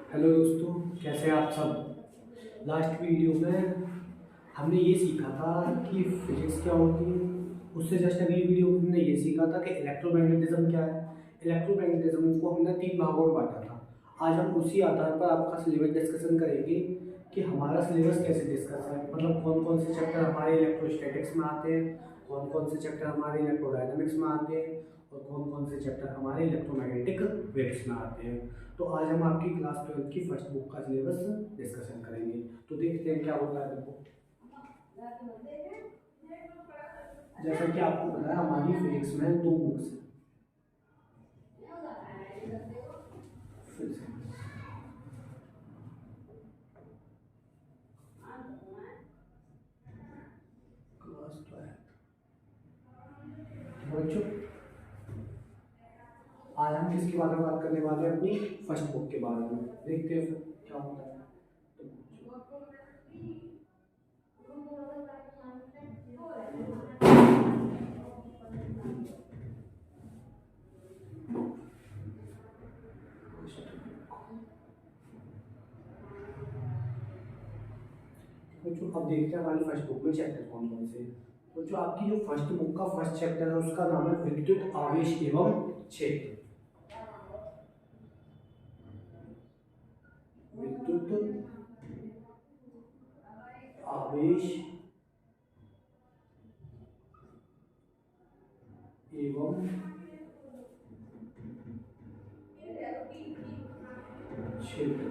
Hello दोस्तों, कैसे हैं आप सब। लास्ट वीडियो में हमने ये सीखा था कि फिजिक्स क्या होती है। उससे जस्ट अगली वीडियो में हमने ये सीखा था कि इलेक्ट्रोमैग्नेटिज्म क्या है। इलेक्ट्रोमैग्नेटिज्म को हमने 3 भागों में बांटा था। आज हम उसी आधार पर आपका सिलेबस डिस्कशन करेंगे कि हमारा सिलेबस कैसे डिस्कस है, मतलब कौन कौन से चैप्टर हमारे इलेक्ट्रोस्टैटिक्स में आते हैं, कौन कौन से चैप्टर हमारे इलेक्ट्रोडायनामिक्स में आते हैं और कौन कौन से चैप्टर हमारे इलेक्ट्रोमैग्नेटिक वेव्स में आते हैं। तो आज हम आपकी क्लास 12 की फर्स्ट बुक का सिलेबस डिस्कशन करेंगे। तो देखते हैं क्या होता है। देखो, जैसा कि आपको पता है हमारी फिजिक्स में 2 बुक्स हैं। क्लास 12 बच्चों, आज हम किसके बारे में बात करने वाले हैं? अपनी फर्स्ट बुक के बारे में। देखते हैं फिर क्या होता है। बच्चों, अब देखते हैं हमारी फर्स्ट बुक में चैप्टर कौन कौन से हैं। तो जो आपकी जो फर्स्ट बुक का फर्स्ट चैप्टर है उसका नाम है विद्युत आवेश एवं क्षेत्र। विद्युत आवेश एवं क्षेत्र।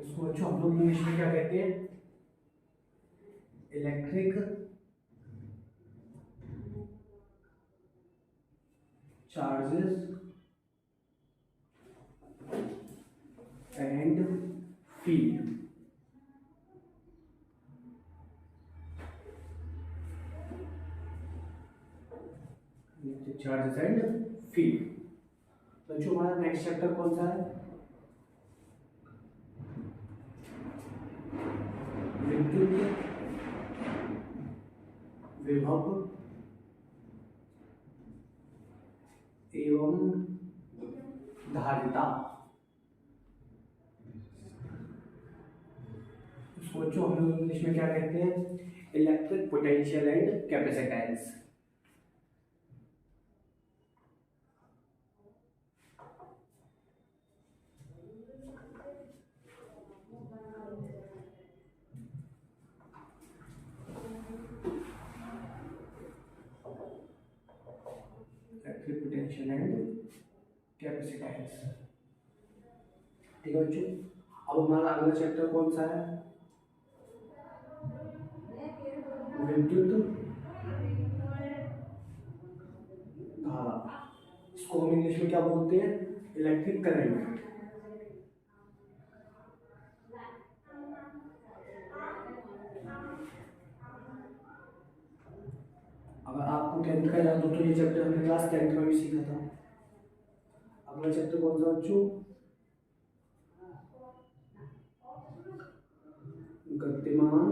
इसको बच्चों हम लोग इंग्लिश में क्या कहते हैं? Electric charges and field. Electric charges and field. तो जो हमारा नेक्स्ट चैप्टर कौन सा है? विद्युत विभव एवं धारिता। इसको बच्चों हम लोग इंग्लिश में क्या कहते हैं? Electric potential and capacitance. Electric potential and capacitance. ठीक है बच्चों, अब हमारा अगला चैप्टर कौन सा है? विद्युत धारा। इसको हम इंग्लिश में क्या बोलते हैं? Electric current. अगर आपको 10th का याद हो तो ये चैप्टर हमने क्लास 10th में भी सीखा था। अगला चैप्टर कौन सा बच्चों? गतिमान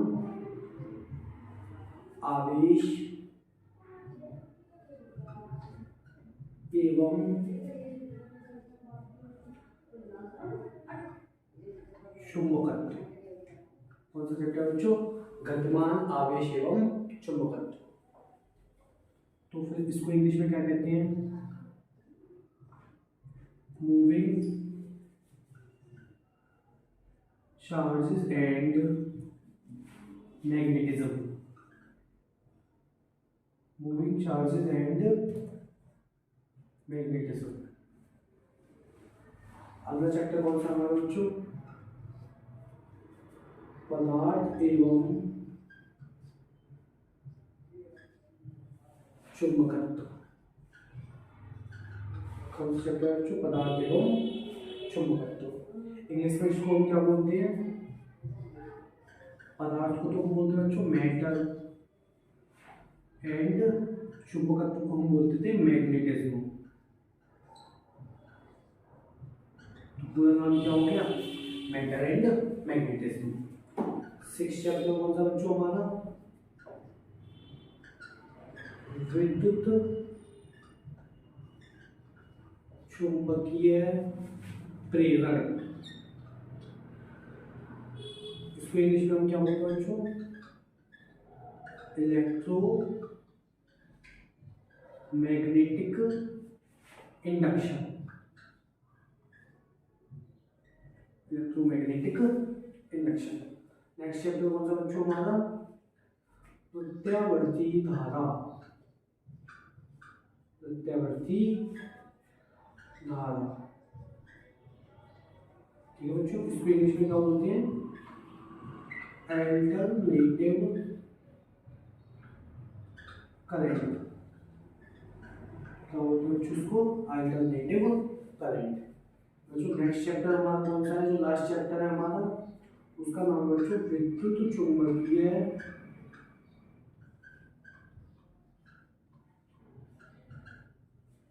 आवेश एवं चुंबकत्व। कौन सा चैप्टर बच्चों? गतिमान आवेश एवं चुंबकत्व। तो फिर इसको इंग्लिश में क्या कहते हैं? Moving charges and magnetism. Moving charges and magnetism. अगला चैप्टर कौन सा हमारा बच्चों? पदार्थ एवं चुंबकत्व। कौन सा चैप्टर बच्चों? पदार्थ एवं चुंबकत्व। इंग्लिश में इसको हम क्या बोलते हैं? पदार्थ को तो हम बोलते हैं बच्चों मेटल एंड चुंबकत्व को हम बोलते थे मैग्नेटिज्म। तो पूरा नाम क्या हो गया? Metal and magnetism. 6th chapter कौन सा बच्चों हमारा? विद्युत चुंबकीय प्रेरण। इसको इंग्लिश में हम क्या बोलते हैं बच्चों? Electromagnetic induction. Electromagnetic induction. Next chapter कौन सा बच्चों हमारा? प्रत्यावर्ती धारा। प्रत्यावर्ती धारा, ठीक है बच्चों। इसको इंग्लिश में क्या बोलते हैं? Alternative current. क्या बोलते हैं बच्चों इसको? Alternative current. बच्चों नेक्स्ट चैप्टर हमारा कौन सा है? जो लास्ट चैप्टर है हमारा, उसका नाम बच्चों विद्युत चुम्बकीय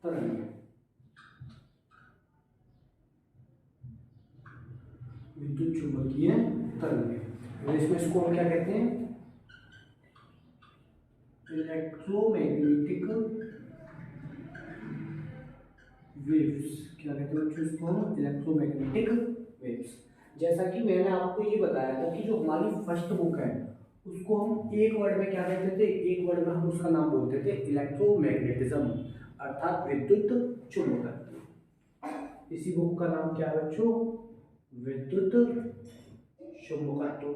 तरंग। विद्युत चुम्बकीय तरंग। इसमें इसको हम क्या कहते हैं? Electromagnetic waves. क्या कहते हैं बच्चों इसको? Electromagnetic waves. जैसा कि मैंने आपको ये बताया था कि जो हमारी फर्स्ट बुक है उसको हम एक वर्ड में क्या कहते थे? एक वर्ड में हम उसका नाम बोलते थे इलेक्ट्रोमैग्नेटिज्म, अर्थात विद्युत चुम्बकत्व। इसी बुक का नाम क्या है बच्चों? विद्युत चुम्बकत्व।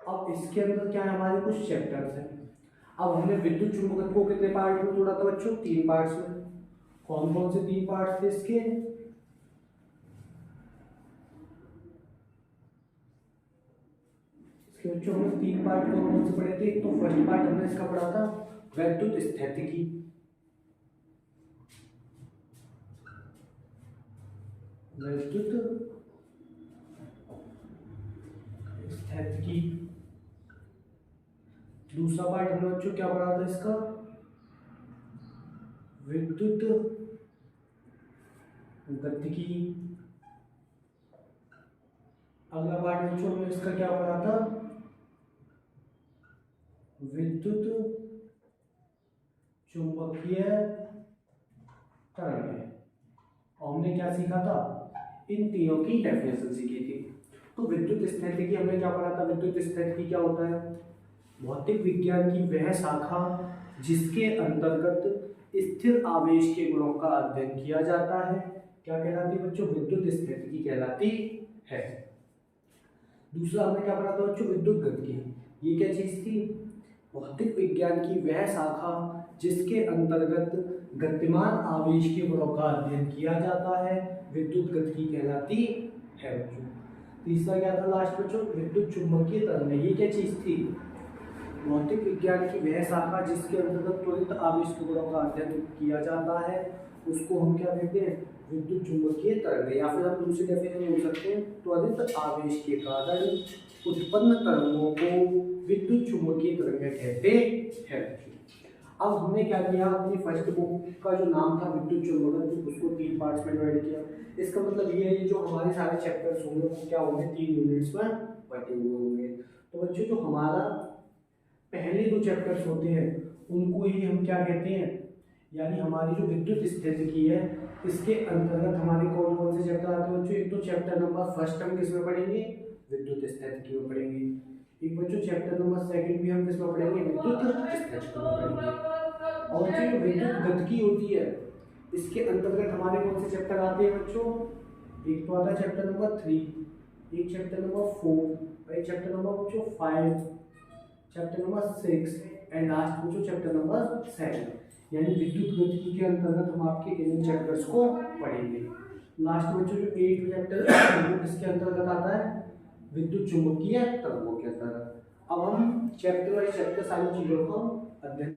अब इसके अंदर क्या है? हमारे कुछ चैप्टर्स हैं। अब हमने विद्युत चुम्बकत्व को कितने पार्ट में तोड़ा था बच्चों? 3 पार्ट्स में। कौन कौन से 3 पार्ट्स थे इसके? बच्चों हमने 3 पार्ट कौन कौन से पढ़े थे? एक तो फर्स्ट पार्ट हमने इसका पढ़ा था विद्युत स्थैतिकी। विद्युत स्थैतिकी। दूसरा पार्ट हमने बच्चों क्या पढ़ा था इसका? विद्युत गतिकी। अगला पार्ट बच्चों हमने इसका क्या पढ़ा था? विद्युत चुंबकीय तरंग। और हमने क्या सीखा था? इन तीनों की डेफिनेशन सीखी थी। तो विद्युत स्थैतिकी हमने क्या पढ़ा था? विद्युत स्थैतिकी क्या होता है? भौतिक विज्ञान की वह शाखा जिसके अंतर्गत स्थिर आवेश के गुणों का अध्ययन किया जाता है। क्या कहलाती है बच्चों? विद्युत स्थैतिकी कहलाती है। दूसरा हमने क्या पढ़ा था बच्चों? विद्युत गतिकी। ये क्या चीज थी? भौतिक विज्ञान की वह शाखा जिसके अंतर्गत गतिमान आवेश के गुणों का अध्ययन किया जाता है, विद्युत गतिकी कहलाती है बच्चों। तीसरा क्या था लास्ट बच्चों? विद्युत चुम्बकीय तरंग। ये क्या चीज थी? भौतिक विज्ञान की वह शाखा जिसके अंतर्गत त्वरित आवेश के गुणों का अध्ययन किया जाता है, उसको हम क्या कहते हैं? विद्युत चुम्बकीय तरंग। या फिर हम दूसरी डेफिनेशन बोल सकते हैं त्वरित आवेश के कारण उत्पन्न तरंगों को विद्युत चुम्बकीय तरंग कहते हैं। अब हमने क्या किया? अपनी फर्स्ट बुक का जो नाम था विद्युत चुम्बकत्व, उसको 3 पार्ट्स में डिवाइड किया। इसका मतलब ये है जो हमारे सारे चैप्टर्स होंगे वो क्या होंगे? 3 यूनिट्स में बटे हुए होंगे। तो बच्चों जो हमारा पहले 2 चैप्टर्स होते हैं उनको ही हम क्या कहते हैं? यानी हमारी जो विद्युत स्थितिकी है इसके अंतर्गत हमारे कौन कौन से चैप्टर आते हैं बच्चों? एक तो चैप्टर नंबर फर्स्ट हम किस में पढ़ेंगे? विद्युत स्थितिकी में पढ़ेंगे। एक बच्चों चैप्टर नंबर सेकंड भी हम किस में पढ़ेंगे? विद्युत स्थितिकी में पढ़ेंगे। और जो विद्युत गतिकी होती है इसके अंतर्गत हमारे कौन से चैप्टर आते हैं बच्चों? एक तो आता है चैप्टर नंबर 3, एक चैप्टर नंबर 4, एक चैप्टर नंबर बच्चों 5, चैप्टर नंबर 6 एंड लास्ट बच्चों चैप्टर नंबर 7। यानी विद्युत गतिकी के अंतर्गत हम आपके इन चैप्टर्स को पढ़ेंगे। लास्ट बच्चों जो 8 चैप्टर वो किसके अंतर्गत आता है? विद्युत चुम्बकीय तरंगों के अंतर्गत। अब हम चैप्टर वाइज चैप्टर सारी चीजों को अध्ययन